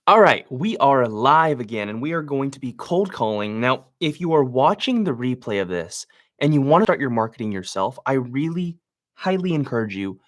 All right, we are live again and we are going to be cold calling. Now, if you are watching the replay of this and you want to start your marketing yourself, I really highly encourage you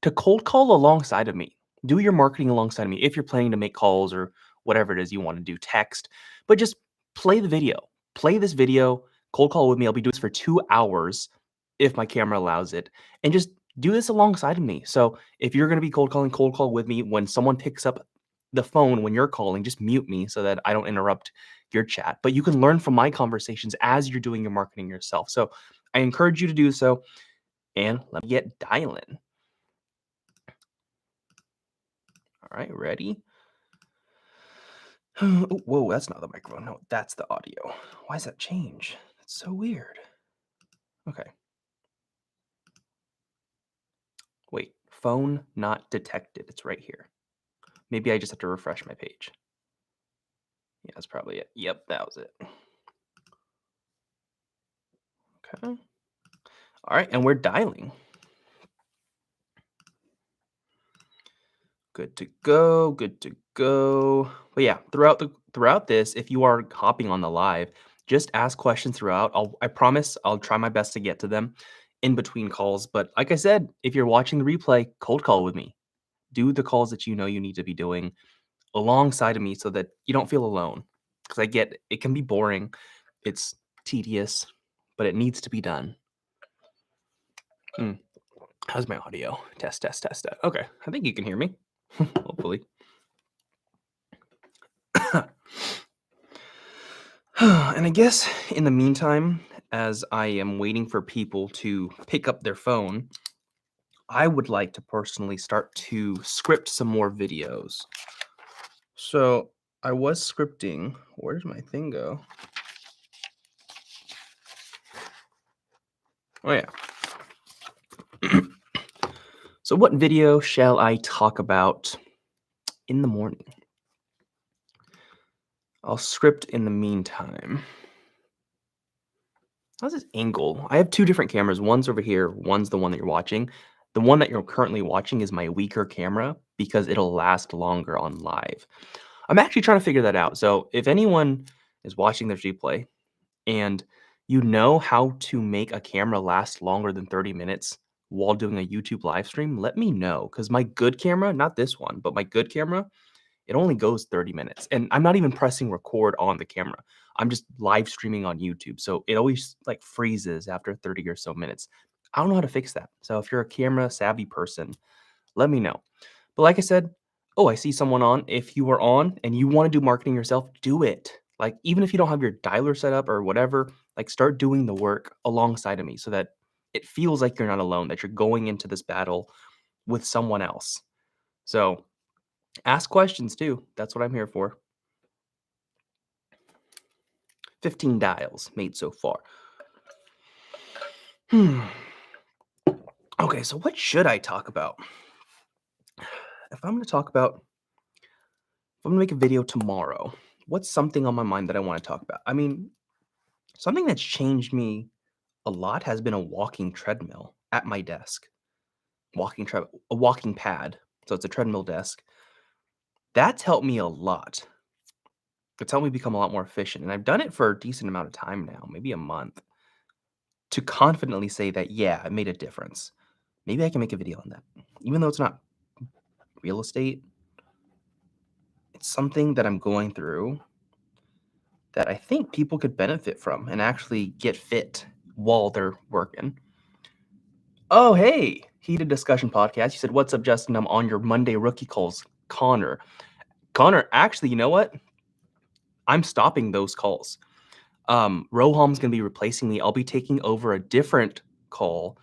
to cold call alongside of me. Do your marketing alongside of me if you're planning to make calls or whatever it is you want to do, text, but just play the video. Play this video, cold call with me. I'll be doing this for 2 hours if my camera allows it, and just do this alongside of me. So if you're going to be cold calling, cold call with me. When someone picks up the phone when you're calling, just mute me so that I don't interrupt your chat. But you can learn from my conversations as you're doing your marketing yourself. So I encourage you to do so. And let me get dialing. All right, ready? Oh, whoa, that's not the microphone. No, that's the audio. Why does that change? That's so weird. Okay. Wait, phone not detected. It's right here. Maybe I just have to refresh my page. Yeah, that's probably it. Yep, that was it. Okay. All right, and we're dialing. Good to go. Good to go. But yeah, throughout this, if you are hopping on the live, just ask questions throughout. I promise I'll try my best to get to them in between calls. But like I said, if you're watching the replay, cold call with me. Do the calls that you know you need to be doing alongside of me so that you don't feel alone. Because I get it can be boring, it's tedious, but it needs to be done. Hmm. How's my audio? Test, test, test. Okay, I think you can hear me. Hopefully. And I guess in the meantime, as I am waiting for people to pick up their phone, I would like to personally start to script some more videos. So I was scripting. Where did my thing go? Oh, yeah. So, what video shall I talk about in the morning? I'll script in the meantime. How's this angle? I have two different cameras. One's over here, one's the one that you're watching. The one that you're currently watching is my weaker camera because it'll last longer on live. I'm actually trying to figure that out. So, if anyone is watching this replay and you know how to make a camera last longer than 30 minutes while doing a YouTube live stream, let me know. Because my good camera, not this one, but my good camera, it only goes 30 minutes. And I'm not even pressing record on the camera. I'm just live streaming on YouTube. So it always like freezes after 30 or so minutes. I don't know how to fix that. So if you're a camera savvy person, let me know. But like I said, oh, I see someone on. If you are on and you want to do marketing yourself, do it. Like even if you don't have your dialer set up or whatever, like start doing the work alongside of me so that it feels like you're not alone, that you're going into this battle with someone else. So ask questions too. That's what I'm here for. 15 dials made so far. Hmm. Okay, so what should I talk about? If I'm going to talk about, if I'm going to make a video tomorrow, what's something on my mind that I want to talk about? I mean, something that's changed me a lot has been a walking treadmill at my desk. A walking pad. So it's a treadmill desk. That's helped me a lot. It's helped me become a lot more efficient. And I've done it for a decent amount of time now, maybe a month, to confidently say that, yeah, it made a difference. Maybe I can make a video on that. Even though it's not real estate, it's something that I'm going through that I think people could benefit from and actually get fit while they're working. Oh, hey, Heated Discussion Podcast. You said, "What's up, Justin? I'm on your Monday rookie calls." Connor. Connor, actually, you know what? I'm stopping those calls. Roham's going to be replacing me. I'll be taking over a different call.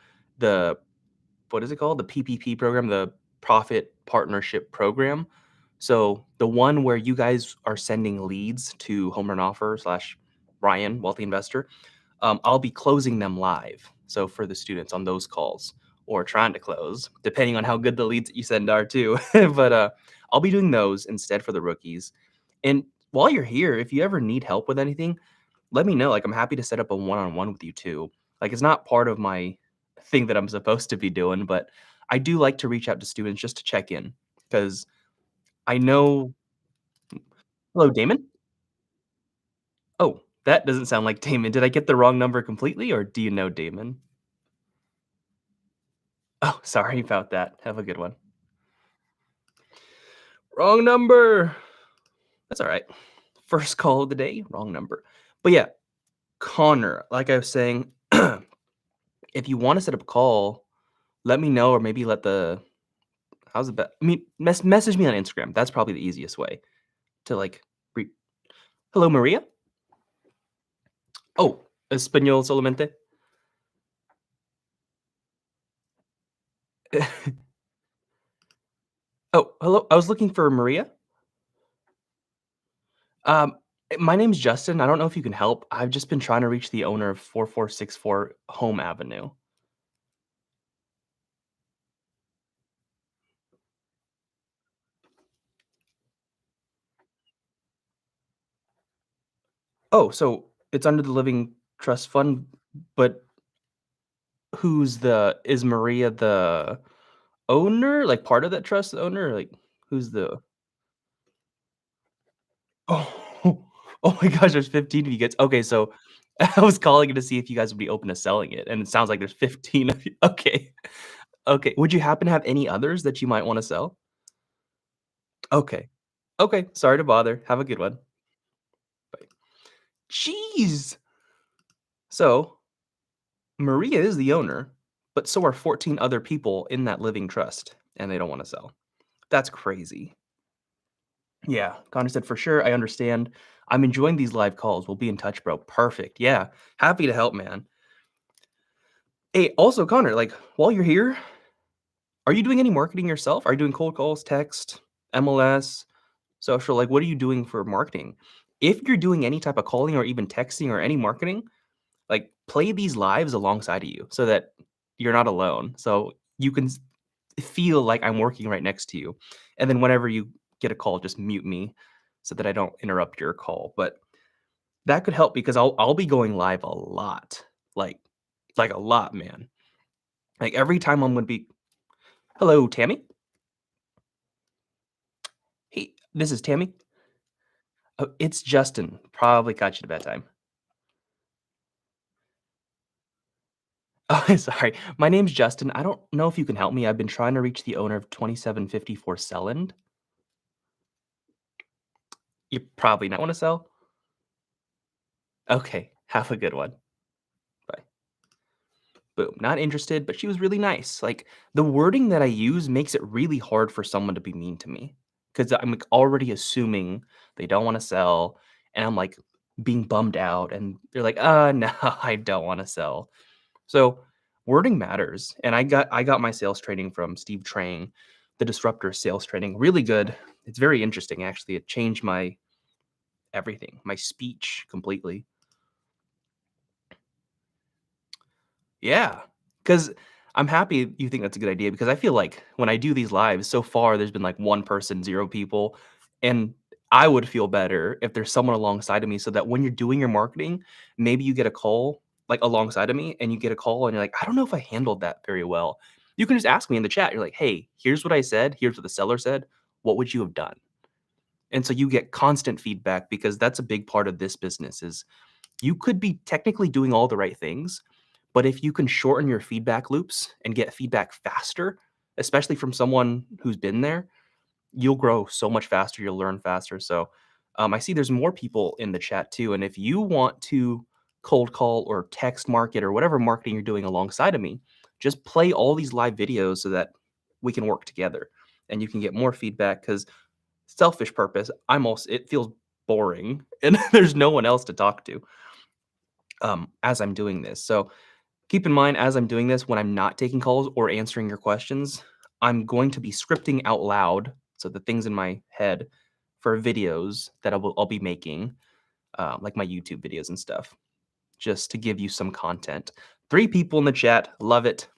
What is it called? The PPP program, the Profit Partnership Program. So the one where you guys are sending leads to Home Run Offer slash Ryan, Wealthy Investor, I'll be closing them live. So for the students on those calls or trying to close, depending on how good the leads that you send are too. But I'll be doing those instead for the rookies. And while you're here, if you ever need help with anything, let me know. Like I'm happy to set up a one-on-one with you too. Like it's not part of my thing that I'm supposed to be doing, but I do like to reach out to students just to check in because I know Hello, Damon? Oh, that doesn't sound like Damon. Did I get the wrong number completely, or do you know Damon? Oh, sorry about that. Have a good one. Wrong number. That's all right. First call of the day, wrong number. But yeah, Connor, like I was saying, if you want to set up a call, let me know, or maybe let the how's it? I mean, message me on Instagram. That's probably the easiest way to like. Re- Hello, Maria. Oh, español solamente. Oh, hello. I was looking for Maria. Um, my name's Justin. I don't know if you can help. I've just been trying to reach the owner of 4464 Home Avenue. Oh, so it's under the Living Trust Fund, but is Maria the owner? Like part of that trust owner? Like who's the Oh, oh my gosh, there's 15 of you guys. Okay, so I was calling to see if you guys would be open to selling it, and it sounds like there's 15 of you. Okay. Okay. Would you happen to have any others that you might want to sell? Okay. Okay. Sorry to bother. Have a good one. Bye. Jeez. So Maria is the owner, but so are 14 other people in that living trust, and they don't want to sell. That's crazy. Yeah. Connor said, for sure. I understand. I'm enjoying these live calls. We'll be in touch, bro. Perfect. Yeah. Happy to help, man. Hey, also, Connor, like, while you're here, are you doing any marketing yourself? Are you doing cold calls, text, MLS, social? Like, what are you doing for marketing? If you're doing any type of calling or even texting or any marketing, like, play these lives alongside of you so that you're not alone. So you can feel like I'm working right next to you. And then whenever you get a call, just mute me so that I don't interrupt your call. But that could help because I'll be going live a lot. Like like a lot, man. Like every time I'm gonna be hello, Tammy. Hey, this is Tammy. Oh, it's Justin. Probably caught you at a bad time. Oh, sorry. My name's Justin. I don't know if you can help me. I've been trying to reach the owner of 2754 Selland. You probably not want to sell? Okay. Have a good one. Bye. Boom. Not interested, but she was really nice. Like the wording that I use makes it really hard for someone to be mean to me because I'm like already assuming they don't want to sell, and I'm like being bummed out, and they're like, no, I don't want to sell." So wording matters, and I got my sales training from Steve Trang, the disruptor sales training. Really good. It's very interesting, actually. It changed my everything, my speech completely. Yeah, because I'm happy you think that's a good idea because I feel like when I do these lives, so far there's been like one person, 0 people, and I would feel better if there's someone alongside of me so that when you're doing your marketing, maybe you get a call like alongside of me and you get a call and you're like, "I don't know if I handled that very well." You can just ask me in the chat. You're like, "Hey, here's what I said. Here's what the seller said. What would you have done?" And so you get constant feedback because that's a big part of this business is you could be technically doing all the right things, but if you can shorten your feedback loops and get feedback faster, especially from someone who's been there, you'll grow so much faster, you'll learn faster. So, I see there's more people in the chat too, and if you want to cold call or text market or whatever marketing you're doing alongside of me, just play all these live videos so that we can work together and you can get more feedback. Because selfish purpose, I'm also it feels boring and there's no one else to talk to as I'm doing this. So keep in mind as I'm doing this, when I'm not taking calls or answering your questions, I'm going to be scripting out loud. So the things in my head for videos that I'll be making, like my YouTube videos and stuff, just to give you some content. 3 people in the chat, love it.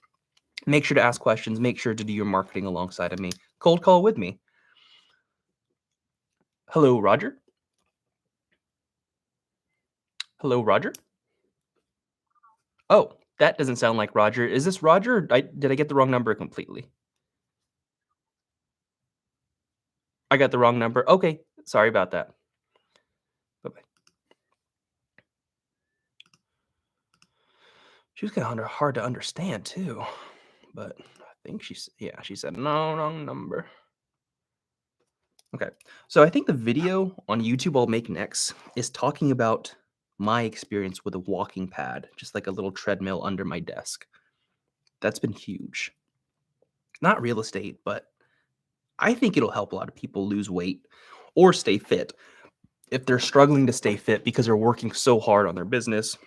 Make sure to ask questions. Make sure to do your marketing alongside of me. Cold call with me. Hello, Roger. Hello, Roger. Oh, that doesn't sound like Roger. Is this Roger? Or did I get the wrong number completely? I got the wrong number. Okay, sorry about that. She was kinda hard to understand too, but I think yeah, she said, "No, wrong number." Okay. So I think the video on YouTube I'll make next is talking about my experience with a walking pad, just like a little treadmill under my desk. That's been huge. Not real estate, but I think it'll help a lot of people lose weight or stay fit if they're struggling to stay fit because they're working so hard on their business.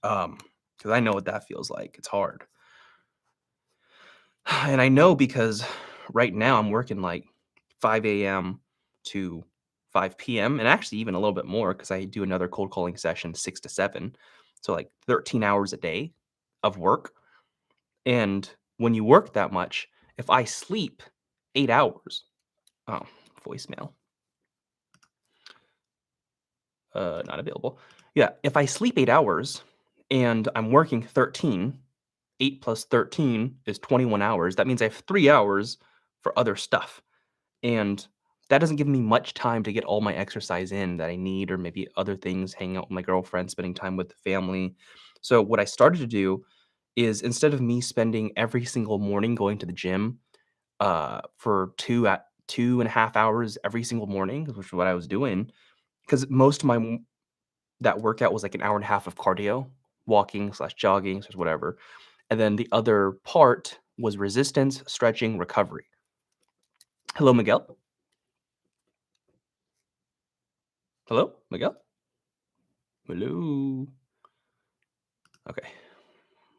Because I know what that feels like. It's hard. And I know because right now I'm working like 5 a.m. to 5 p.m. and actually even a little bit more because I do another cold calling session 6 to 7. So like 13 hours a day of work. And when you work that much, if I sleep 8 hours, oh, voicemail, not available. Yeah, if I sleep 8 hours and I'm working 13, 8 plus 13 is 21 hours. That means I have 3 hours for other stuff. And that doesn't give me much time to get all my exercise in that I need, or maybe other things, hanging out with my girlfriend, spending time with the family. So, what I started to do is instead of me spending every single morning going to the gym for 2.5 hours every single morning, which is what I was doing, because most of that workout was like an hour and a half of cardio, walking slash jogging slash whatever. And then the other part was resistance, stretching, recovery. Hello, Miguel. Hello, Miguel. Hello. Okay.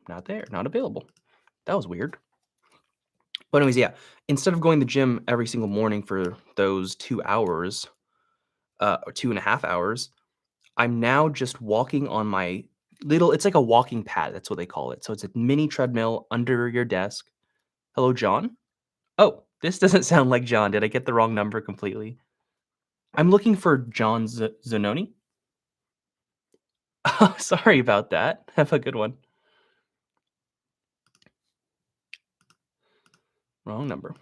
Not there. Not available. That was weird. But anyways, yeah. Instead of going to the gym every single morning for those 2 hours, or 2.5 hours, I'm now just walking on my it's like a walking pad. That's what they call it. So it's a mini treadmill under your desk. Hello, John. Oh, this doesn't sound like John. Did I get the wrong number completely? I'm looking for John Zanoni. Oh, sorry about that. Have a good one. Wrong number.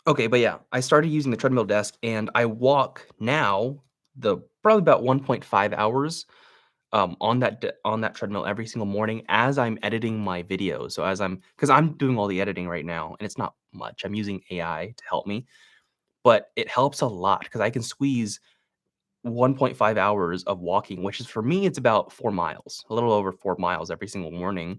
Okay, but yeah, I started using the treadmill desk and I walk now the probably about 1.5 hours on on that treadmill every single morning as I'm editing my videos. So because I'm doing all the editing right now and it's not much. I'm using AI to help me, but it helps a lot because I can squeeze 1.5 hours of walking, which is for me, it's about 4 miles, a little over 4 miles every single morning,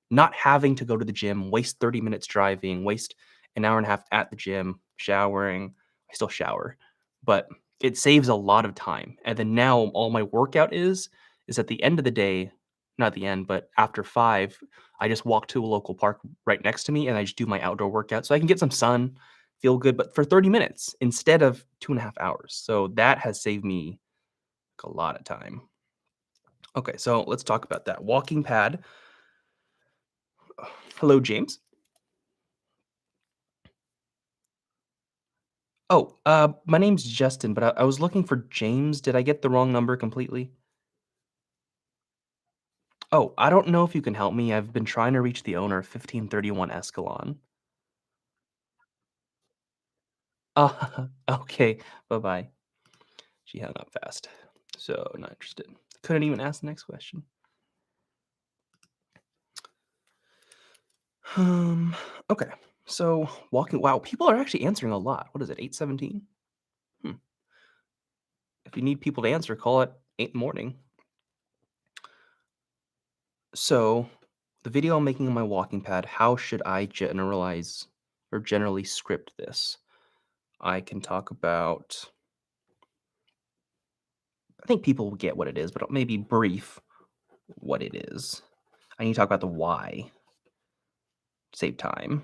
not having to go to the gym, waste 30 minutes driving, waste an hour and a half at the gym, showering. I still shower, but it saves a lot of time. And then now all my workout is at the end of the day, not the end, but after 5, I just walk to a local park right next to me and I just do my outdoor workout so I can get some sun, feel good, but for 30 minutes instead of 2.5 hours. So that has saved me a lot of time. Okay, so let's talk about that walking pad. Hello, James. Oh, my name's Justin, but I was looking for James. Did I get the wrong number completely? Oh, I don't know if you can help me. I've been trying to reach the owner of 1531 Escalon. Oh, okay. Bye bye. She hung up fast. So, not interested. Couldn't even ask the next question. Um, okay. So, wow, people are actually answering a lot. What is it, 8:17? Hmm. If you need people to answer, call it 8 in the morning. So, the video I'm making on my walking pad, how should I generalize or generally script this? I can talk about, I think people will get what it is, but maybe brief what it is. I need to talk about the why, save time,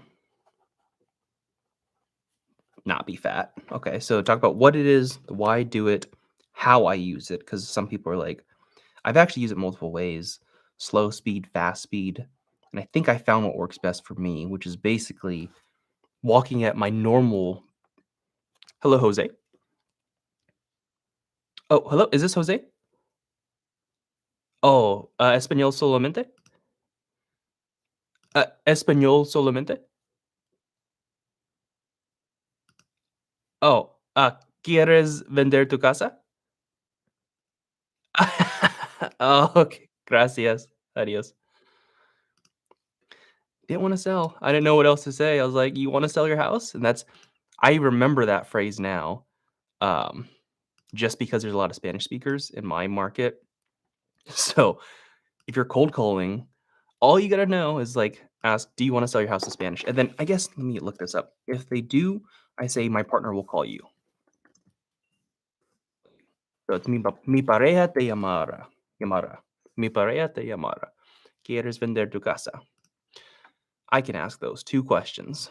not be fat. Okay, so talk about what it is, the why do it, how I use it, because some people are like, I've actually used it multiple ways, slow speed, fast speed. And I think I found what works best for me, which is basically walking at my normal. Hello, Jose. Oh, hello. Is this Jose? Oh, español solamente? Español solamente? Oh, ¿quieres vender tu casa? Oh, okey. Gracias. Adiós. Didn't wanna sell. I didn't know what else to say. I was like, "You wanna sell your house?" And that's I remember that phrase now, um, just because there's a lot of Spanish speakers in my market. So, if you're cold calling, all you gotta know is, like, ask, "Do you wanna sell your house in Spanish?" And then I guess let me look this up. If they do, I say, "My partner will call you." So it's mi pareja te llamará. Mi pareja te llamará. ¿Quieres vender tu casa? I can ask those 2 questions.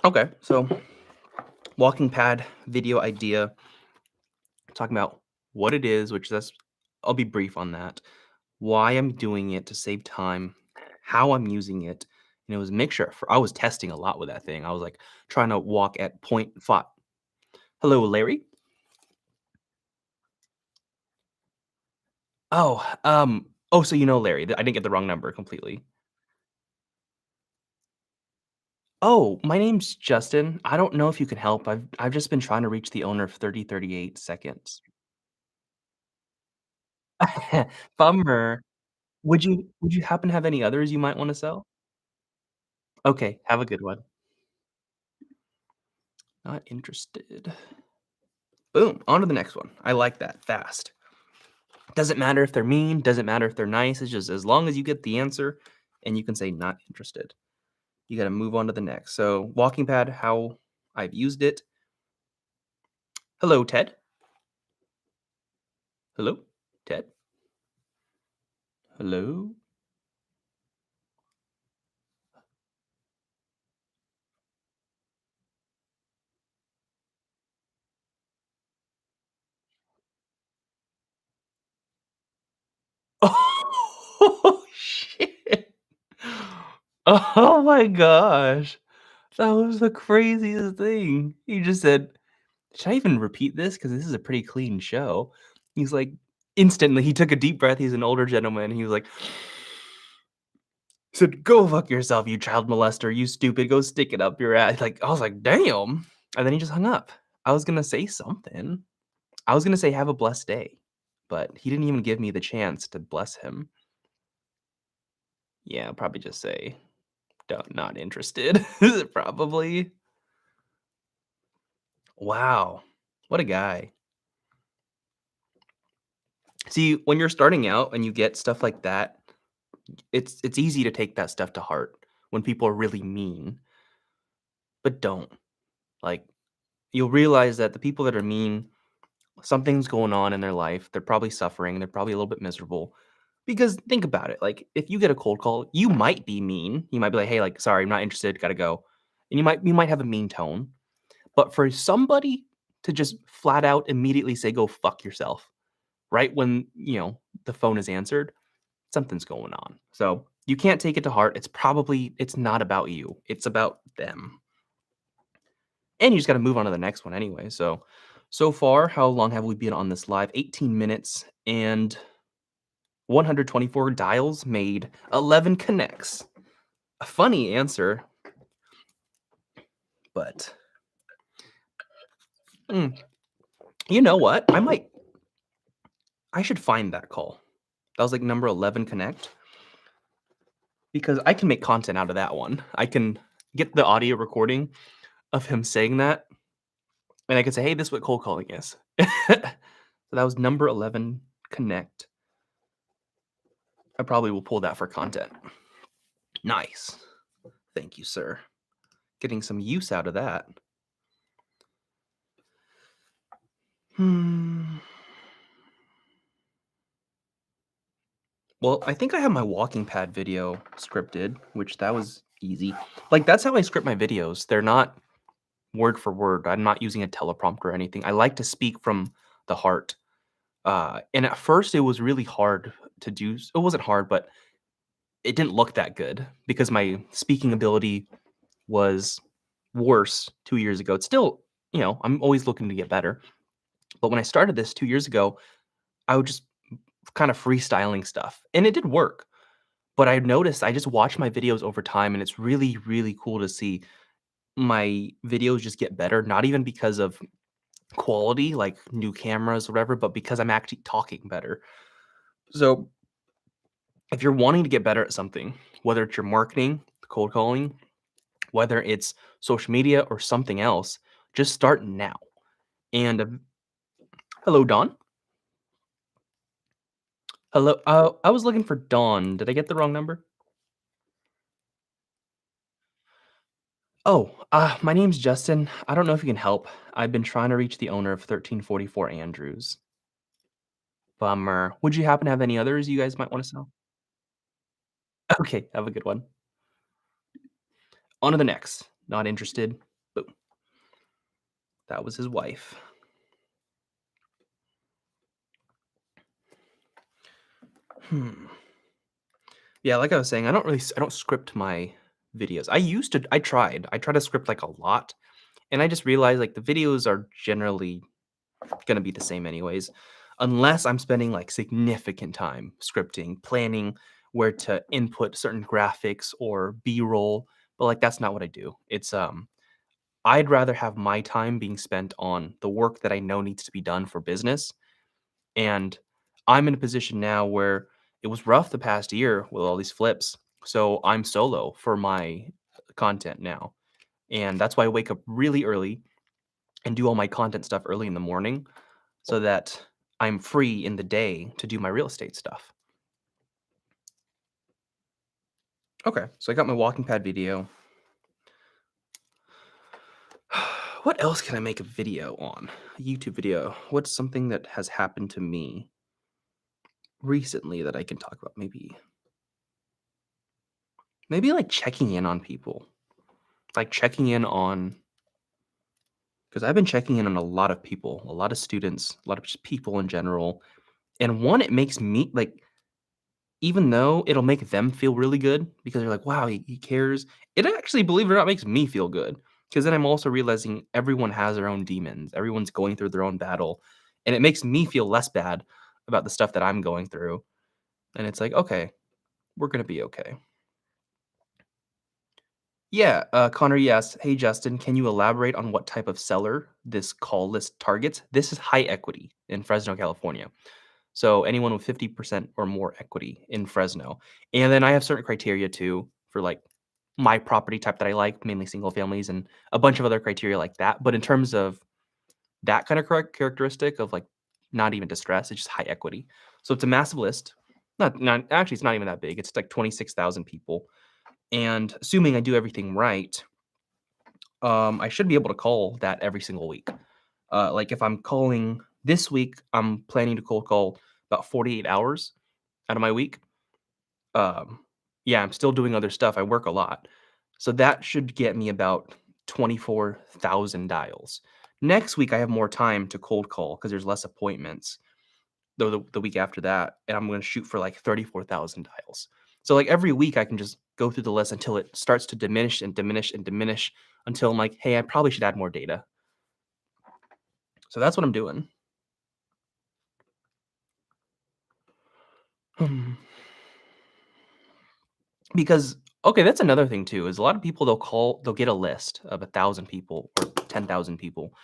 Okay, so walking pad video idea, talking about what it is, which that's I'll be brief on that. Why I'm doing it to save time, how I'm using it, and it was a mixture. For I was testing a lot with that thing. I was like trying to walk at point five. Hello, Larry. Oh, so you know Larry. I didn't get the wrong number completely. Oh, my name's Justin. I don't know if you can help. I've just been trying to reach the owner of 3038 seconds. Bummer. Would you happen to have any others you might wanna sell? Okay, have a good one. Not interested. Boom, on to the next one. I like that, fast. Doesn't matter if they're mean, doesn't matter if they're nice, it's just as long as you get the answer and you can say not interested. You gotta move on to the next. So, walking pad, how I've used it. Hello, Ted. Hello, Ted. Hello. Oh, shit. Oh my gosh. That was the craziest thing. He just said, "Should I even repeat this? Because this is a pretty clean show." He's like instantly, he took a deep breath, he's an older gentleman, he was like, he said, "Go fuck yourself, you child molester, you stupid, go stick it up your ass." Like, I was like, "Damn." And then he just hung up. I was gonna say something. I was gonna say, "Have a blessed day," but he didn't even give me the chance to bless him. Yeah, I'll probably just say, "Don't not interested." Probably. Wow. What a guy. See, when you're starting out and you get stuff like that, it's easy to take that stuff to heart when people are really mean, but don't. Like, you'll realize that the people that are mean, something's going on in their life. They're probably suffering. They're probably a little bit miserable. Because think about it. Like, if you get a cold call, you might be mean. You might be like, "Hey, like, sorry, I'm not interested. Gotta go." And you might have a mean tone. But for somebody to just flat out immediately say, "Go fuck yourself," right when the phone is answered, something's going on. So you can't take it to heart. It's not about you. It's about them. And you just gotta move on to the next one anyway. So far, how long have we been on this live? 18 minutes and 124 dials made, 11 connects. A funny answer, but mm, you know what? I should find that call. That was like number 11 connect because I can make content out of that one. I can get the audio recording of him saying that, and I could say, "Hey, this is what cold calling is." So that was number 11 connect. I probably will pull that for content. Nice. Thank you, sir. Getting some use out of that. Hmm. Well, I think I have my walking pad video scripted, which that was easy. Like, that's how I script my videos. They're not word for word. I'm not using a teleprompter or anything. I like to speak from the heart. And at first, it was really hard to do. It wasn't hard, but it didn't look that good because my speaking ability was worse 2 years ago. It's still, I'm always looking to get better. But when I started this 2 years ago, I would just kind of freestyling stuff, and it did work. But I noticed I just watch my videos over time, and it's really, really cool to see my videos just get better, not even because of quality, like new cameras, whatever, but because I'm actually talking better. So if you're wanting to get better at something, whether it's your marketing, cold calling, whether it's social media or something else, just start now. And hello, Don. Hello. I was looking for Dawn. Did I get the wrong number? Oh, my name's Justin. I don't know if you can help. I've been trying to reach the owner of 1344 Andrews. Bummer. Would you happen to have any others you guys might want to sell? Okay, have a good one. On to the next. Not interested. Boom. That was his wife. Hmm. Yeah, like I was saying, I don't script my videos. I tried to script like a lot, and I just realized like the videos are generally gonna be the same anyways, unless I'm spending like significant time scripting, planning where to input certain graphics or B-roll, but like that's not what I do. I'd rather have my time being spent on the work that I know needs to be done for business. And I'm in a position now where it was rough the past year with all these flips. So I'm solo for my content now. And that's why I wake up really early and do all my content stuff early in the morning so that I'm free in the day to do my real estate stuff. Okay. So I got my walking pad video. What else can I make a video on? A YouTube video. What's something that has happened to me recently that I can talk about? Maybe like checking in on people. Like checking in on because I've been checking in on a lot of people, a lot of students, a lot of just people in general. And one, it makes me like, even though it'll make them feel really good because they're like, wow, he cares. It actually, believe it or not, makes me feel good because then I'm also realizing everyone has their own demons. Everyone's going through their own battle. And it makes me feel less bad about the stuff that I'm going through. And it's like, okay, we're going to be okay. Yeah, Connor, yes. Hey, Justin, can you elaborate on what type of seller this call list targets? This is high equity in Fresno, California. So anyone with 50% or more equity in Fresno. And then I have certain criteria too for like my property type that I like, mainly single families and a bunch of other criteria like that. But in terms of that kind of characteristic of like not even distress, it's just high equity. So it's a massive list. Not actually, it's not even that big. It's like 26,000 people. And assuming I do everything right, I should be able to call that every single week. Like if I'm calling this week, I'm planning to cold call about 48 hours out of my week. Um, yeah, I'm still doing other stuff. I work a lot. So that should get me about 24,000 dials. Next week, I have more time to cold call because there's less appointments. Though the week after that, and I'm going to shoot for like 34,000 dials. So like every week, I can just go through the list until it starts to diminish and diminish and diminish until I'm like, hey, I probably should add more data. So that's what I'm doing. Hmm. Because okay, that's another thing too, is a lot of people they'll get a list of 1,000 people or 10,000 people,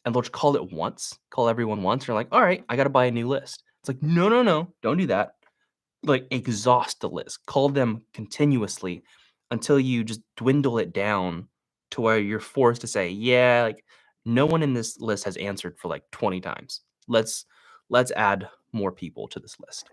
and they'll just call it once, call everyone once, they're like, "Alright, I gotta buy a new list." It's like, "No, no, no, don't do that." Like, exhaust the list, call them continuously until you just dwindle it down to where you're forced to say, "Yeah, like, no one in this list has answered for, like, 20 times. Let's let's add more people to this list."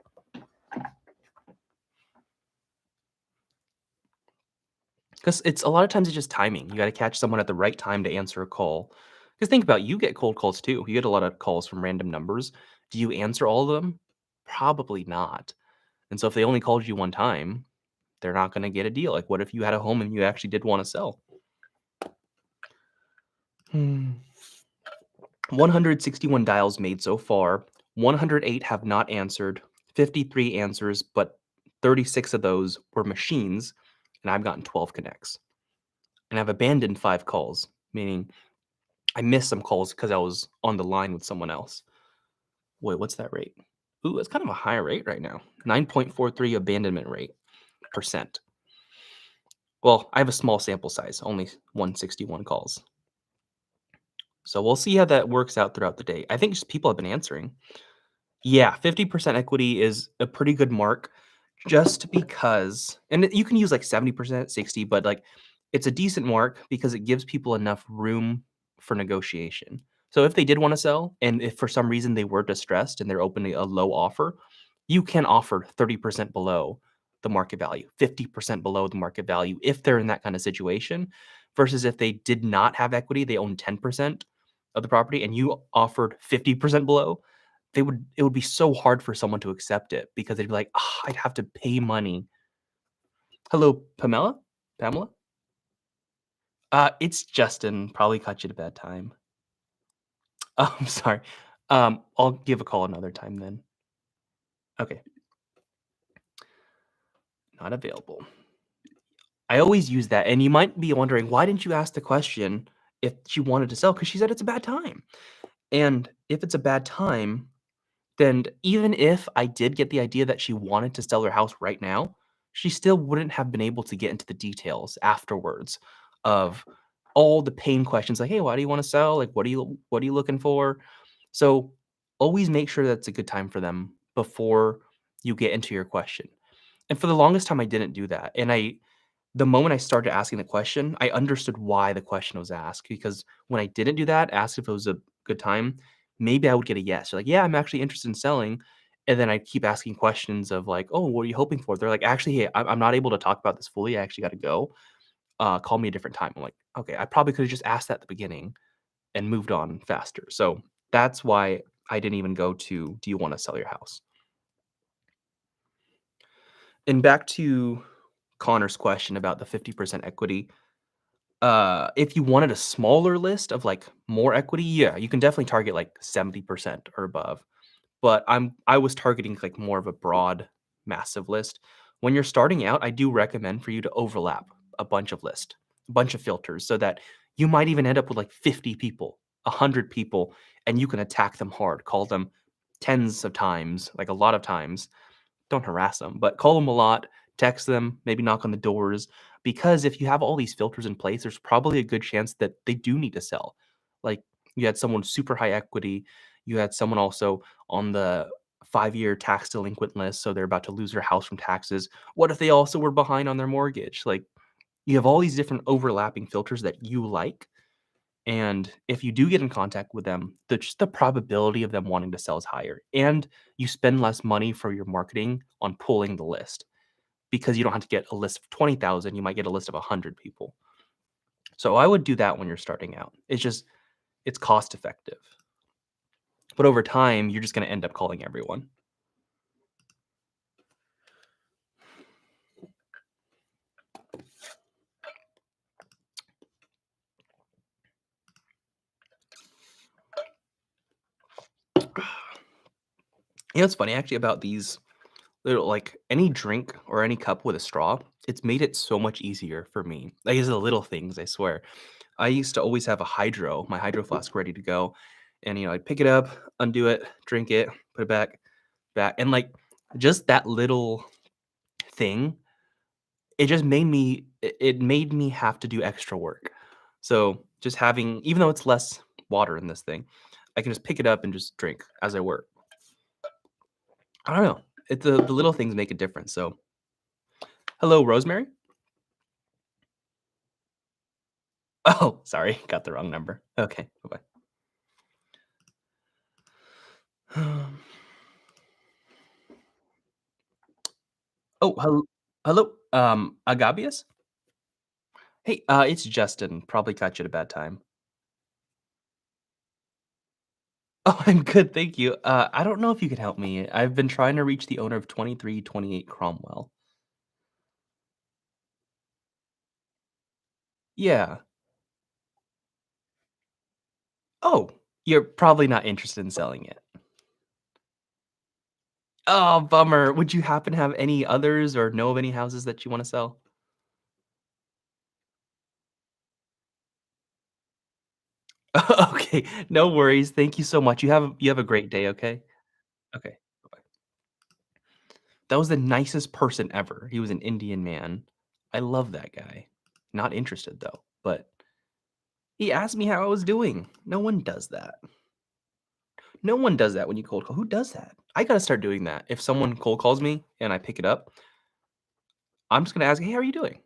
'Cause it's a lot of times it's just timing. You gotta catch someone at the right time to answer a call. Because think about it, you get cold calls too. You get a lot of calls from random numbers. Do you answer all of them? Probably not. And so if they only called you one time, they're not gonna get a deal. Like, what if you had a home and you actually did wanna sell? Hmm. 161 dials made so far. 108 have not answered. 53 answers, but 36 of those were machines, and I've gotten 12 connects. And I've abandoned 5 calls, meaning I missed some calls because I was on the line with someone else. Wait, what's that rate? Ooh, that's kind of a high rate right now. 9.43 abandonment rate percent. Well, I have a small sample size, only 161 calls. So we'll see how that works out throughout the day. I think just people have been answering. Yeah, 50% equity is a pretty good mark just because you can use like 70%, 60, but like it's a decent mark because it gives people enough room for negotiation. So if they did want to sell and if for some reason they were distressed and they're opening a low offer, you can offer 30% below the market value, 50% below the market value if they're in that kind of situation versus if they did not have equity, they own 10% of the property and you offered 50% below, it would be so hard for someone to accept it because they'd be like, "Ah, I'd have to pay money." Hello, Pamela? Pamela? It's Justin, probably caught you at a bad time. Oh, I'm sorry. I'll give a call another time then. Okay, not available. I always use that, and you might be wondering, why didn't you ask the question if she wanted to sell? Because she said it's a bad time. And if it's a bad time, then even if I did get the idea that she wanted to sell her house right now, she still wouldn't have been able to get into the details afterwards of all the pain questions like, "Hey, why do you wanna sell? Like, what are you looking for?" So, always make sure that's a good time for them before you get into your question. And for the longest time, I didn't do that, and the moment I started asking the question, I understood why the question was asked because when I didn't do that, ask if it was a good time, maybe I would get a yes. Like, "Yeah, I'm actually interested in selling." And then I keep asking questions of like, "Oh, what are you hoping for?" They're like, "Actually, hey, I'm not able to talk about this fully. I actually gotta go. Call me a different time." I'm like, "Okay, I probably could have just asked that at the beginning and moved on faster." So that's why I didn't even go to, "Do you wanna sell your house?" And back to Connor's question about the 50% equity. If you wanted a smaller list of, like, more equity, yeah, you can definitely target, like, 70% or above, but I was targeting, like, more of a broad, massive list. When you're starting out, I do recommend for you to overlap a bunch of filters, so that you might even end up with, like, 50 people, 100 people, and you can attack them hard, call them tens of times, like, a lot of times, don't harass them, but call them a lot, text them, maybe knock on the doors, because if you have all these filters in place, there's probably a good chance that they do need to sell. Like, you had someone super high equity, you had someone also on the 5-year tax delinquent list, so they're about to lose their house from taxes. What if they also were behind on their mortgage? Like, you have all these different overlapping filters that you like, and if you do get in contact with them, the probability of them wanting to sell is higher, and you spend less money for your marketing on pulling the list because you don't have to get a list of 20,000, you might get a list of 100 people. So I would do that when you're starting out. It's cost effective. But over time, you're just gonna end up calling everyone. You know what's funny actually about these little like any drink or any cup with a straw, it's made it so much easier for me. Like it's the little things, I swear. I used to always have my hydro flask ready to go. And I'd pick it up, undo it, drink it, put it back. And like just that little thing, it made me have to do extra work. So just having even though it's less water in this thing, I can just pick it up and just drink as I work. I don't know. The little things make a difference. So hello, Rosemary. Oh, sorry, got the wrong number. Okay, bye-bye. Um, oh, hello, Agabius? Hey, it's Justin, probably caught you at a bad time. Oh, I'm good, thank you. I don't know if you could help me. I've been trying to reach the owner of 2328 Cromwell. Yeah. Oh, you're probably not interested in selling it. Oh, bummer. Would you happen to have any others or know of any houses that you wanna sell? Okay, no worries. Thank you so much. You have a great day, okay? Okay, bye-bye. That was the nicest person ever. He was an Indian man. I love that guy. Not interested though, but He asked me how I was doing. No one does that. No one does that when you cold call. Who does that? I gotta start doing that. If someone cold calls me and I pick it up, I'm just gonna ask, "Hey, how are you doing?"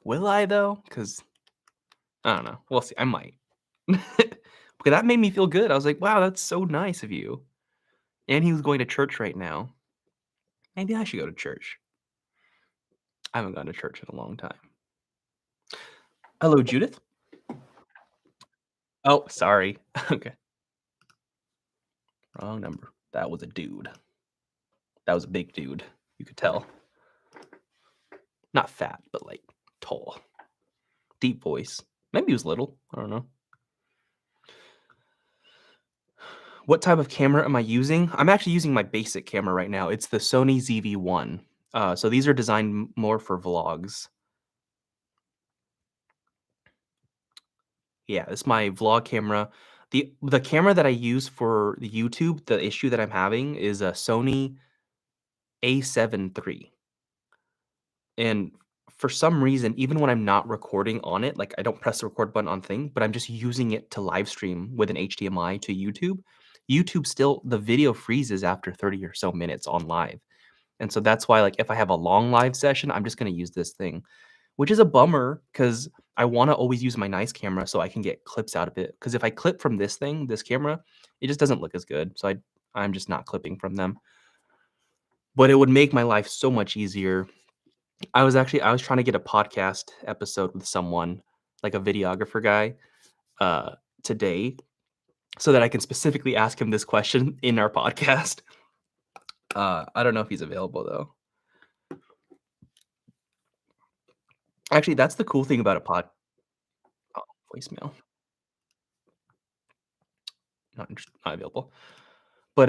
Will I though? Because I don't know. We'll see. I might. Because that made me feel good. I was like, "Wow, that's so nice of you." And he was going to church right now. Maybe I should go to church. I haven't gone to church in a long time. Hello, Judith. Oh, sorry. Okay, wrong number. That was a dude. That was a big dude. You could tell. Not fat, but like tall. Deep voice. Maybe he was little. I don't know. What type of camera am I using? I'm actually using my basic camera right now. It's the Sony ZV-1. So these are designed more for vlogs. Yeah, it's my vlog camera. The camera that I use for the YouTube, the issue that I'm having is a Sony A7 III. And for some reason, even when I'm not recording on it, like I don't press the record button on thing, but I'm just using it to live stream with an HDMI to YouTube. YouTube still the video freezes after 30 or so minutes on live. And so that's why like if I have a long live session, I'm just going to use this thing, which is a bummer cuz I want to always use my nice camera so I can get clips out of it. Cuz if I clip from this thing, this camera, it just doesn't look as good. So I'm just not clipping from them. But it would make my life so much easier. I was trying to get a podcast episode with someone, like a videographer guy, uh, today, so that I can specifically ask him this question in our podcast. I don't know if he's available though. Actually, that's the cool thing about a oh, voicemail, not available. But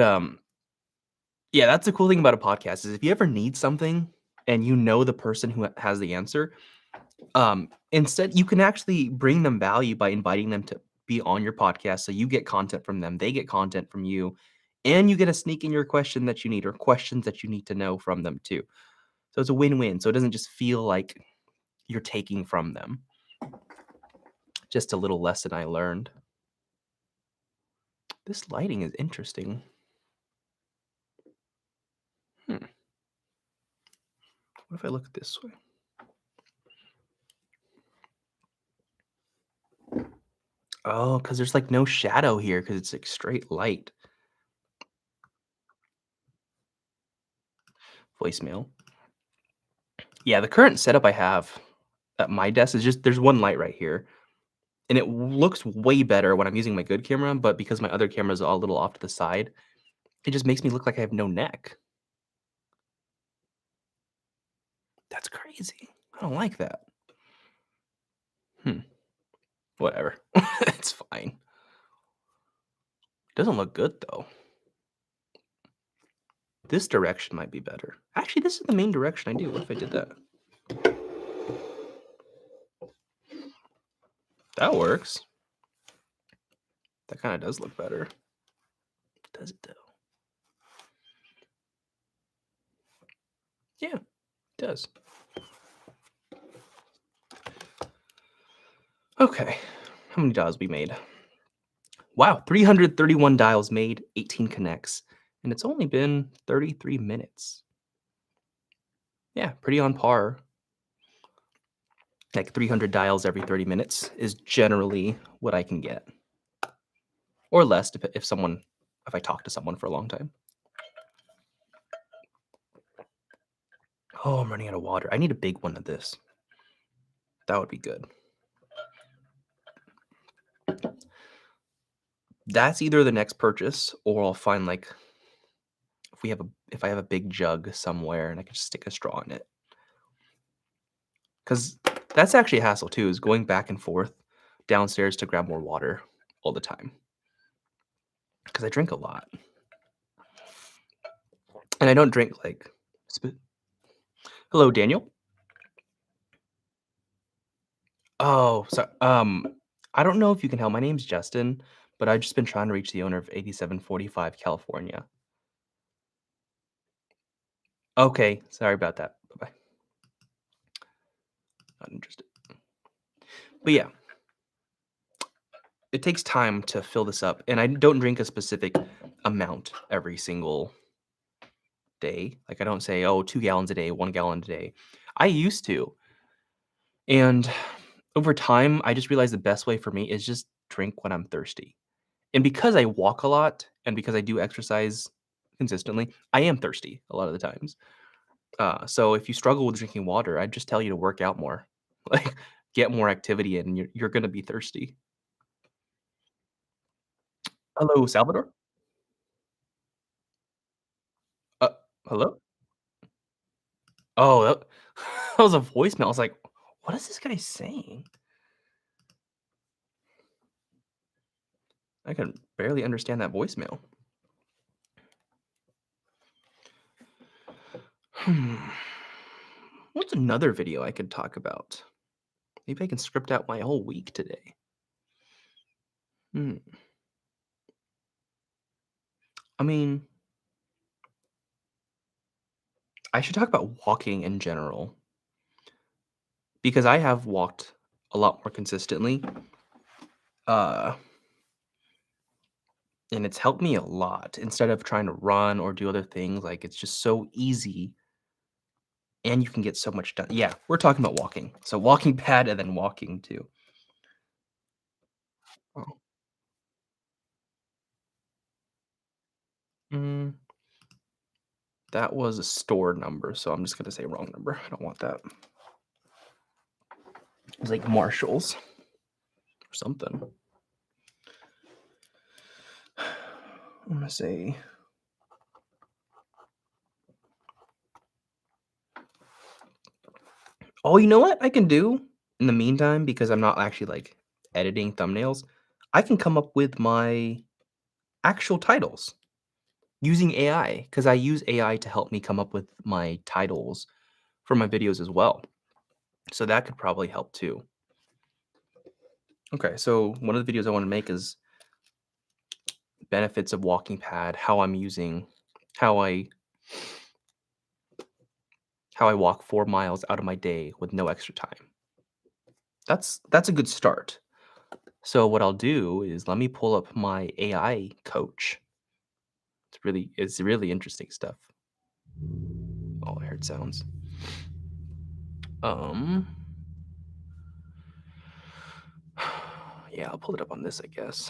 yeah, that's the cool thing about a podcast is if you ever need something and you know the person who has the answer, instead you can actually bring them value by inviting them to be on your podcast, so you get content from them, they get content from you, and you get to sneak in your question that you need or questions that you need to know from them too. So it's a win-win, so it doesn't just feel like you're taking from them. Just a little lesson I learned. This lighting is interesting. Hmm, what if I look this way? Oh, because there's, like, no shadow here because it's, like, straight light. Voicemail. Yeah, the current setup I have at my desk is just there's one light right here. And it looks way better when I'm using my good camera, but because my other camera's all a little off to the side, it just makes me look like I have no neck. That's crazy. I don't like that. Hmm, whatever. It's fine. Doesn't look good though. This direction might be better. Actually, this is the main direction I do. What if I did that? That works. That kinda does look better. Does it though? Yeah, it does. Okay. How many dials we made? Wow, 331 dials made, 18 connects, and it's only been 33 minutes. Yeah, pretty on par. Like 300 dials every 30 minutes is generally what I can get, or less if I talk to someone for a long time. Oh, I'm running out of water. I need a big one of this. That would be good. That's either the next purchase or I'll find like if I have a big jug somewhere and I can just stick a straw in it. Cuz that's actually a hassle too is going back and forth downstairs to grab more water all the time. Cuz I drink a lot. And I don't drink like Hello, Daniel. Oh, so, I don't know if you can help. My name's Justin, but I've just been trying to reach the owner of 8745 California. Okay, sorry about that. Bye-bye. Not interested. But yeah, it takes time to fill this up, and I don't drink a specific amount every single day. Like, I don't say, "Oh, 2 gallons a day, 1 gallon a day." I used to, and over time, I just realized the best way for me is just drink when I'm thirsty. And because I walk a lot and because I do exercise consistently, I am thirsty a lot of the times. So if you struggle with drinking water, I'd just tell you to work out more. Like, get more activity in, and you're gonna be thirsty. Hello, Salvador? Uh, hello? Oh, that that was a voicemail. I was like, "What is this guy saying?" I can barely understand that voicemail. Hmm. What's another video I could talk about? Maybe I can script out my whole week today. Hmm. I mean, I should talk about walking in general because I have walked a lot more consistently, uh, and it's helped me a lot. Instead of trying to run or do other things, like, it's just so easy, and you can get so much done. Yeah, we're talking about walking. So walking pad and then walking too. Oh. Mm, that was a store number, so I'm just gonna say wrong number. I don't want that. It was like Marshalls or something. I'm gonna say, oh, you know what I can do in the meantime, because I'm not actually, like, editing thumbnails? I can come up with my actual titles using AI, because I use AI to help me come up with my titles for my videos as well. So that could probably help too. Okay, so one of the videos I wanna make is benefits of walking pad, how I how I walk 4 miles out of my day with no extra time. That's a good start. So what I'll do is let me pull up my AI coach. It's really interesting stuff. Oh, I heard sounds. Um, yeah, I'll pull it up on this, I guess.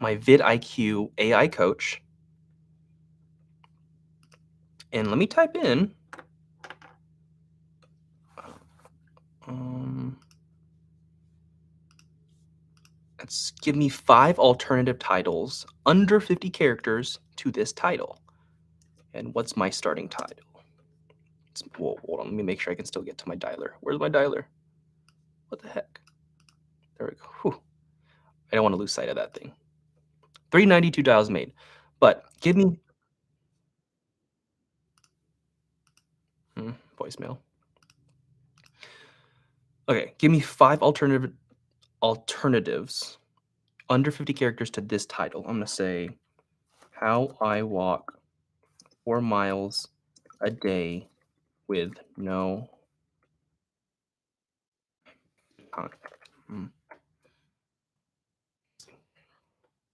My vidIQ AI coach, and let me type in, um, let's give me 5 alternative titles under 50 characters to this title. And what's my starting title? Whoa, hold on, let me make sure I can still get to my dialer. Where's my dialer? What the heck? There we go. Whew. I don't want to lose sight of that thing. 392 dials made. But give me voicemail. Okay, give me 5 alternatives under 50 characters to this title. I'm gonna say how I walk 4 miles a day with no time. Mm.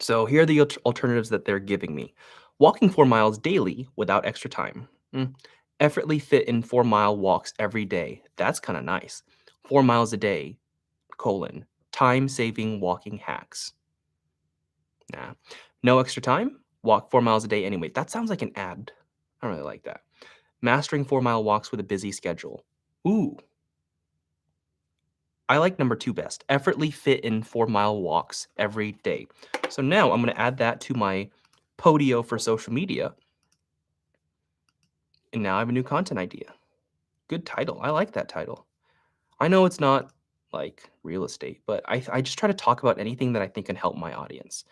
So here are the alternatives that they're giving me. Walking 4 miles daily without extra time. Effortlessly fit in 4-mile walks every day. That's kind of nice. 4 miles a day, colon, time-saving walking hacks. Nah. No extra time? Walk 4 miles a day anyway. That sounds like an ad. I don't really like that. Mastering 4-mile walks with a busy schedule. Ooh, I like number 2 best. Effortlessly fit in 4-mile walks every day. So now I'm gonna add that to my podio for social media, and now I have a new content idea. Good title. I like that title. I know it's not like real estate, but I just try to talk about anything that I think can help my audience.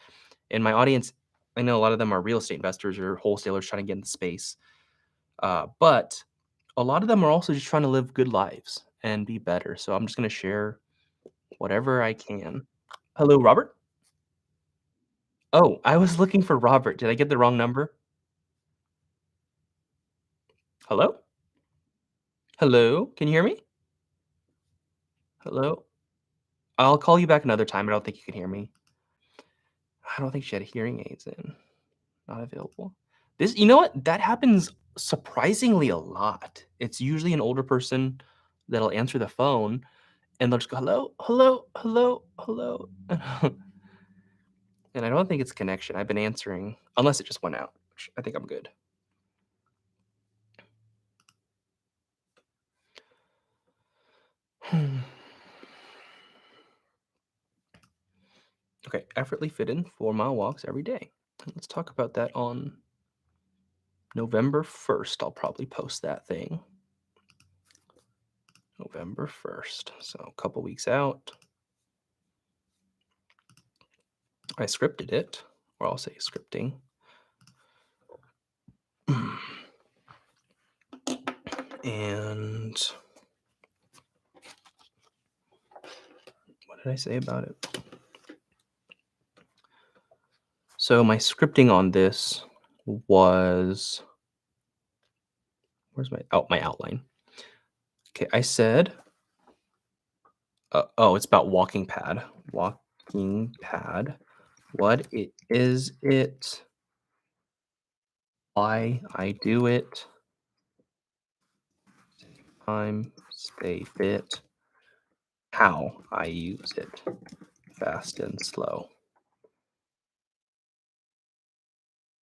And my audience, I know a lot of them are real estate investors or wholesalers trying to get in the space. But a lot of them are also just trying to live good lives and be better. So I'm just going to share whatever I can. Hello, Robert? Oh, I was looking for Robert. Did I get the wrong number? Hello? Hello? Can you hear me? Hello? I'll call you back another time. I don't think you can hear me. I don't think she had hearing aids in. Not available. This you know what? That happens surprisingly a lot. It's usually an older person that'll answer the phone, and they'll just go, "Hello, hello, hello, hello." And I don't think it's connection. I've been answering unless it just went out, which I think I'm good. Okay, effortlessly fit in 4-mile walks every day. Let's talk about that on November 1st. I'll probably post that thing. November 1st. So a couple weeks out. I scripted it, or I'll say scripting. And what did I say about it? So my scripting on this was where's my outline. Okay, I said oh, it's about walking pad. Walking pad. What it is it? Why I do it? Time, stay fit. How I use it. Fast and slow.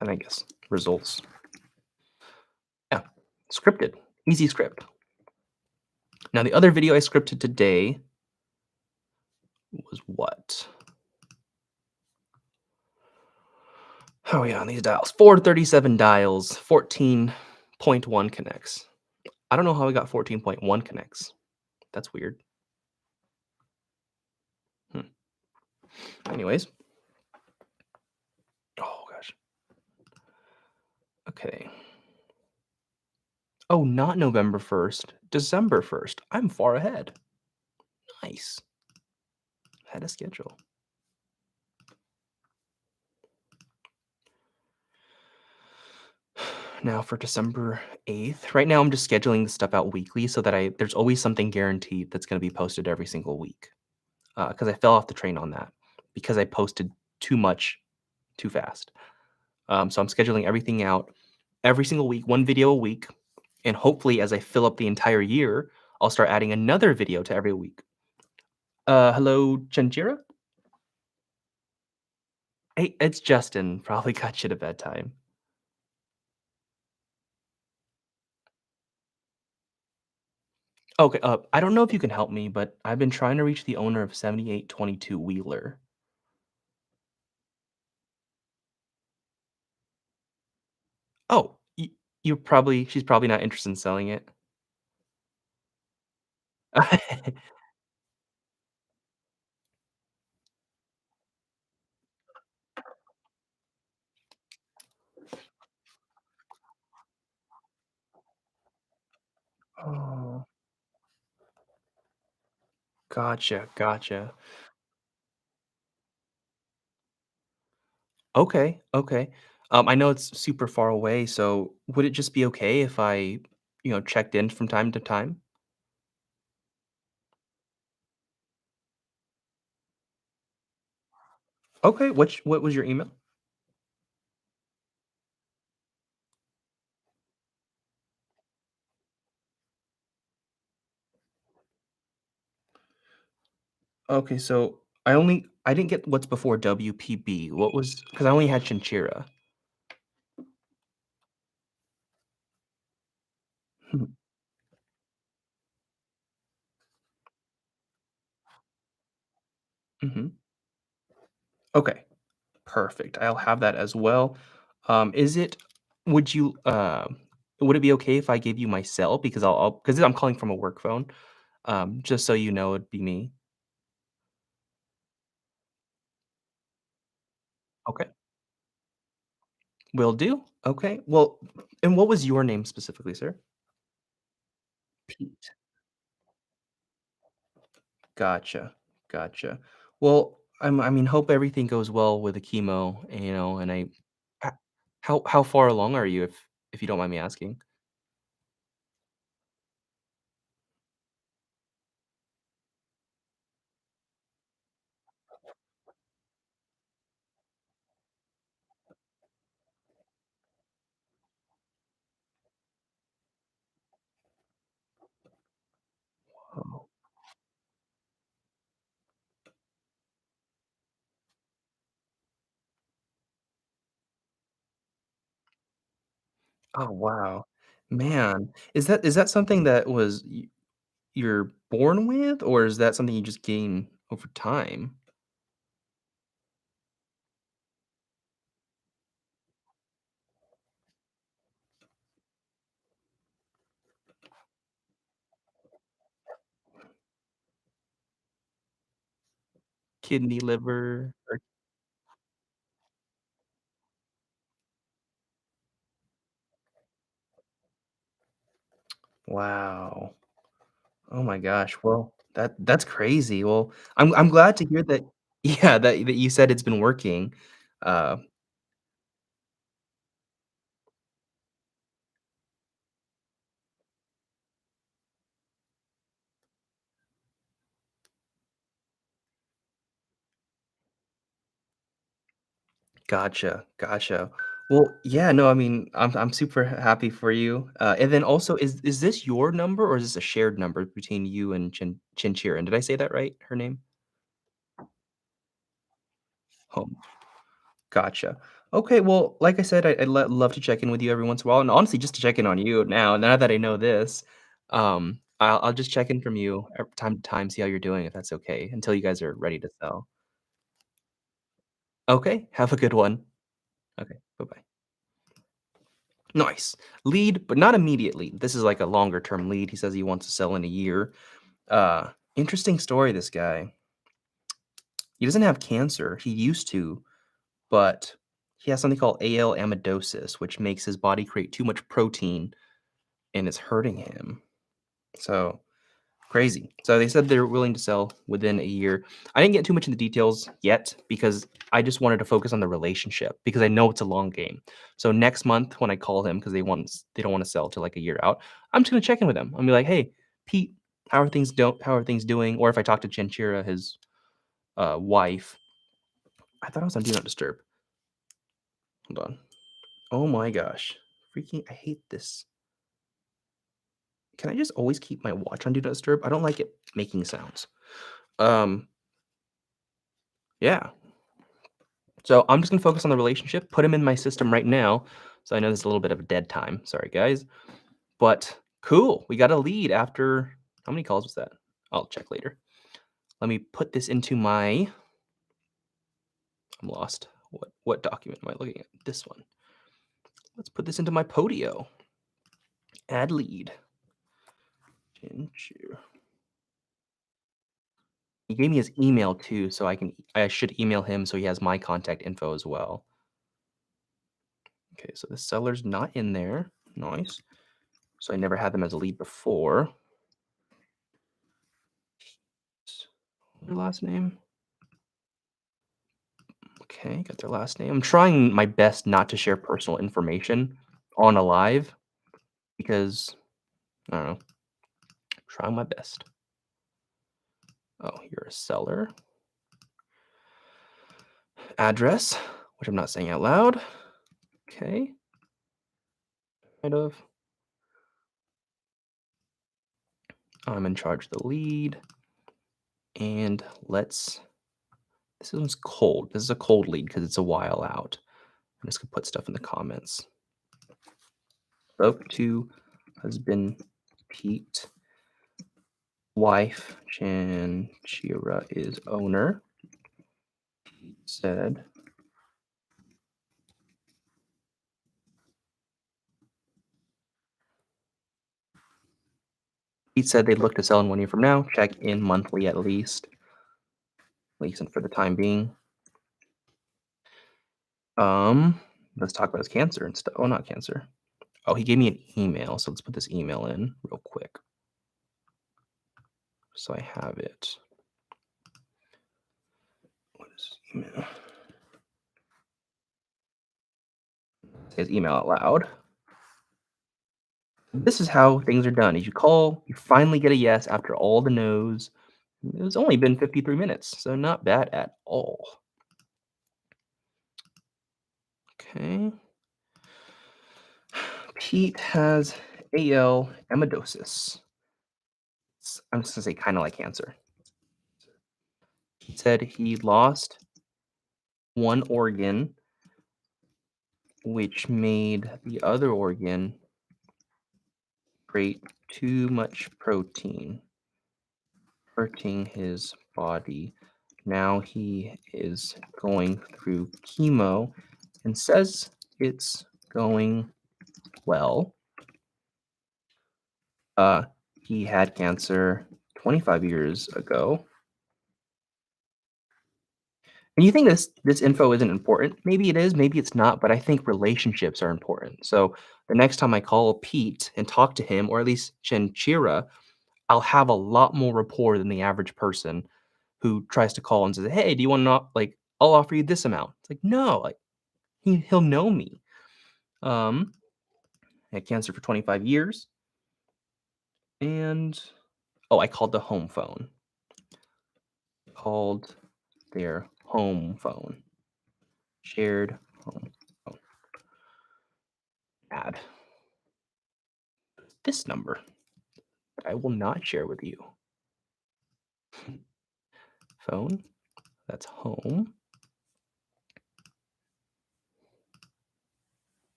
And I guess results. Yeah, scripted. Easy script. Now the other video I scripted today was what? Oh yeah, on these dials. 437 dials, 14.1 connects. I don't know how we got 14.1 connects. That's weird. Hmm. Anyways. Oh gosh. Okay. Oh, not November 1st. December 1st. I'm far ahead. Nice. Ahead of schedule. Now for December 8th. Right now I'm just scheduling the stuff out weekly so that there's always something guaranteed that's going to be posted every single week. Because I fell off the train on that because I posted too much too fast. So I'm scheduling everything out every single week, one video a week, and hopefully as I fill up the entire year, I'll start adding another video to every week. Hello, Chanjira? Hey, it's Justin. Probably got you to bedtime. Okay, I don't know if you can help me, but I've been trying to reach the owner of 7822 Wheeler. Oh, she's probably not interested in selling it. Oh, gotcha, gotcha. Okay, okay. I know it's super far away, so would it just be okay if I checked in from time to time? Okay, what was your email? Okay, so I didn't get what's before WPB. What was because I only had Chinchilla. Mhm, mhm. Okay, perfect. I'll have that as well. Is it would you, would it be okay if I gave you my cell? Because because I'm calling from a work phone, just so you know it'd be me. Okay, will do. Okay, well, and what was your name specifically, sir? Pete. Gotcha, gotcha. Well, I mean, hope everything goes well with the chemo, and h how far along are you, if you don't mind me asking? Oh, wow. Man, is that something that was you're born with, or is that something you just gain over time? Kidney, liver, or wow. Oh my gosh. Well, that's crazy. Well, I'm glad to hear that yeah, that you said it's been working. Uh, gotcha, gotcha. Well, yeah, no, I mean, I'm super happy for you. And then also, is this your number or is this a shared number between you and Chinchira? Did I say that right? Her name? Home. Gotcha. Okay, well, like I said, I'd love to check in with you every once in a while, and honestly, just to check in on you now that I know this, I'll just check in from you time to time, see how you're doing, if that's okay, until you guys are ready to sell. Okay, have a good one. Okay, bye-bye. Nice. Lead, but not immediately. This is like a longer term lead. He says he wants to sell in a year. Interesting story, this guy. He doesn't have cancer. He used to, but he has something called AL amyloidosis, which makes his body create too much protein and it's hurting him. So crazy. So they said they're willing to sell within a year. I didn't get too much into details yet because I just wanted to focus on the relationship because I know it's a long game. So next month when I call him because they don't want to sell till like a year out, I'm just gonna check in with him. I'll be like, hey, Pete, how are things doing? Or if I talk to Chinchira, his wife, I thought I was on Do Not Disturb. Hold on. Oh my gosh. Freaking I hate this. Can I just always keep my watch on Do Not Disturb? I don't like it making sounds. Um, yeah. So I'm just gonna focus on the relationship, put him in my system right now. So I know there's a little bit of a dead time. Sorry, guys. But cool. We got a lead after how many calls was that? I'll check later. Let me put this into my I'm lost. What document am I looking at? This one. Let's put this into my Podio. Add lead. Ginger. He gave me his email too, so I should email him so he has my contact info as well. Okay, so the seller's not in there. Nice. So I never had them as a lead before. Their last name. Okay, got their last name. I'm trying my best not to share personal information on a live because I don't know. Trying my best. Oh, you're a seller. Address, which I'm not saying out loud. Okay, kind of. I'm in charge of the lead. And let's this one's cold. This is a cold lead because it's a while out. I'm just gonna put stuff in the comments. Spoke to husband Pete, wife Chanchira is owner. Said Pete said they'd look to sell in 1 year from now. Check in monthly at least for the time being. Um, let's talk about his cancer and stuff. Oh, not cancer. Oh, he gave me an email, so let's put this email in real quick so I have it. What is his email? Say his email out loud. This is how things are done. Is you call, you finally get a yes after all the no's. It's only been 53 minutes, so not bad at all. Okay. Pete has AL amyloidosis. I'm just gonna say kind of like cancer. He said he lost one organ which made the other organ create too much protein, hurting his body. Now he is going through chemo and says it's going well. Uh, he had cancer 25 years ago. And you think this info isn't important? Maybe it is, maybe it's not, but I think relationships are important. So the next time I call Pete and talk to him, or at least Chinchira, I'll have a lot more rapport than the average person who tries to call and says, "Hey, do you want to not like I'll offer you this amount." It's like, no, like he'll know me. Um, I had cancer for 25 years, and oh, I called the home phone. Called their home phone. Shared home phone. Add this number that I will not share with you. Phone, that's home.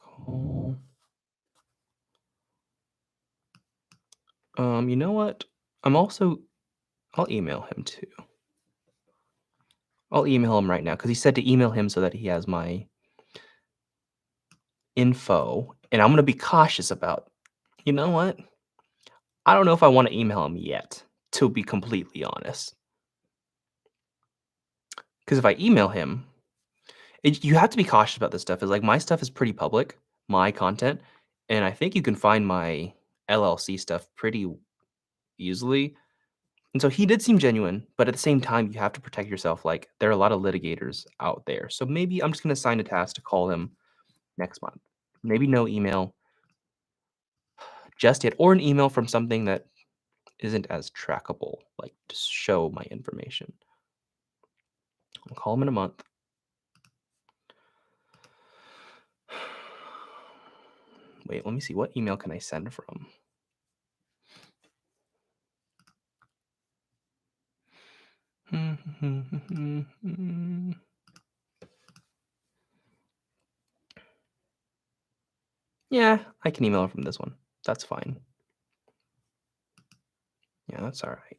Call. You know what? I'm also I'll email him too. I'll email him right now because he said to email him so that he has my info, and I'm gonna be cautious about you know what? I don't know if I wanna email him yet, to be completely honest. Because if I email him you have to be cautious about this stuff, is like, my stuff is pretty public, my content, and I think you can find my LLC stuff pretty easily, and so he did seem genuine, but at the same time, you have to protect yourself, like, there are a lot of litigators out there, so maybe I'm just gonna assign a task to call him next month. Maybe no email just yet, or an email from something that isn't as trackable, like, to show my information. I'll call him in a month. Wait, let me see, what email can I send from? Yeah, I can email from this one. That's fine. Yeah, that's alright.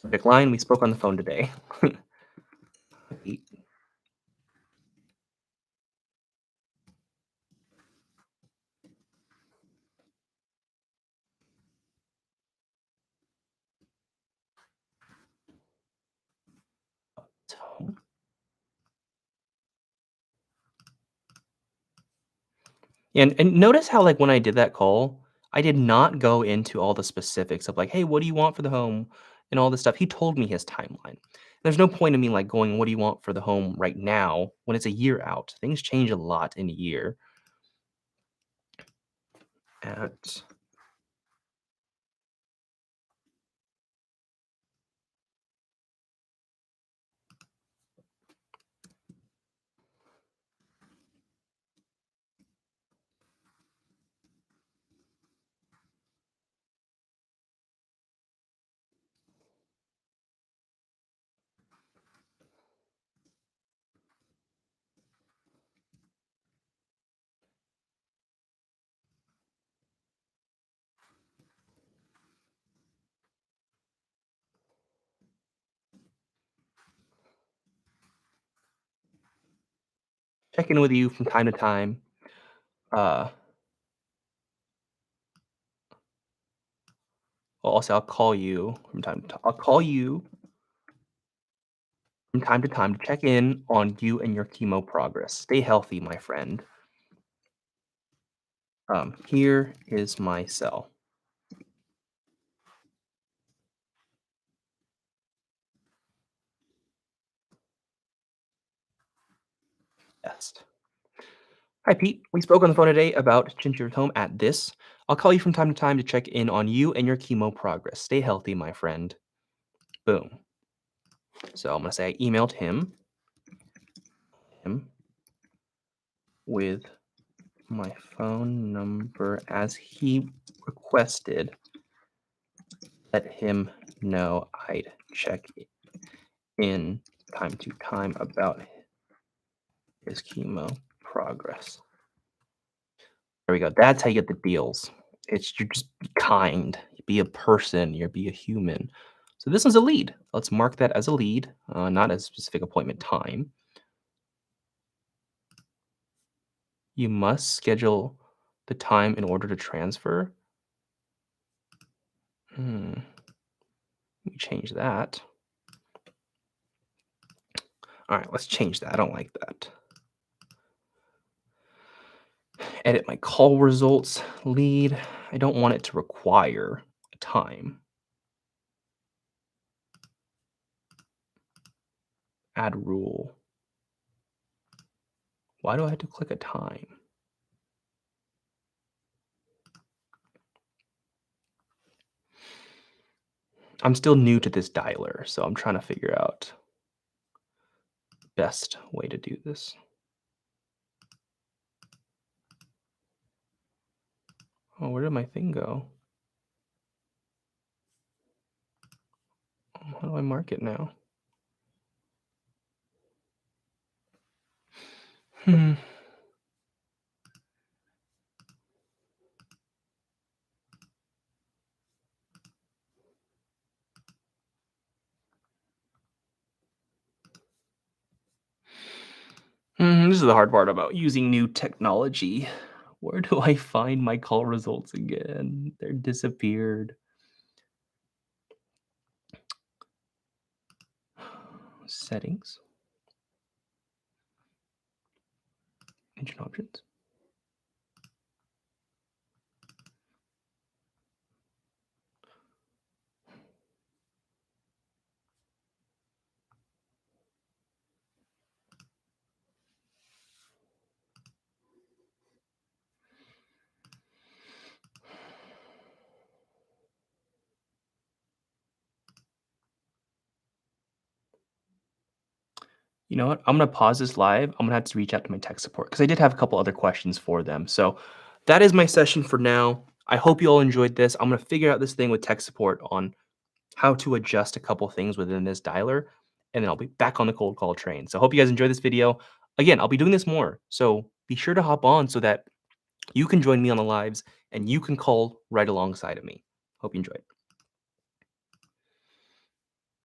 Subject line, "We spoke on the phone today." Eight tone. And notice how, like, when I did that call, I did not go into all the specifics of, like, "Hey, what do you want for the home?" and all this stuff. He told me his timeline. There's no point in me, like, going, "What do you want for the home right now?" when it's a year out. Things change a lot in a year. At check in with you from time to time. Uh, well, also, I'll call you from time to time. I'll call you from time to time to check in on you and your chemo progress. Stay healthy, my friend. Here is my cell. Best. Hi, Pete. We spoke on the phone today about Chinchill's home at this. I'll call you from time to time to check in on you and your chemo progress. Stay healthy, my friend. Boom. So I'm going to say I emailed him with my phone number as he requested. Let him know I'd check in time to time about his chemo progress. There we go. That's how you get the deals. It's you just be kind, be a person, you be a human. So this one's a lead. Let's mark that as a lead, not a specific appointment time. You must schedule the time in order to transfer. Let me change that. All right, let's change that. I don't like that. Edit my call results lead. I don't want it to require a time. Add rule. Why do I have to click a time? I'm still new to this dialer, so I'm trying to figure out best way to do this. Oh, where did my thing go? How do I mark it now? Hmm. This is the hard part about using new technology. Where do I find my call results again? They're disappeared. Settings. Engine options. You know what? I'm gonna pause this live. I'm gonna have to reach out to my tech support because I did have a couple other questions for them. So that is my session for now. I hope you all enjoyed this. I'm gonna figure out this thing with tech support on how to adjust a couple things within this dialer, and then I'll be back on the cold call train. So hope you guys enjoy this video. Again, I'll be doing this more. So be sure to hop on so that you can join me on the lives and you can call right alongside of me. Hope you enjoyed.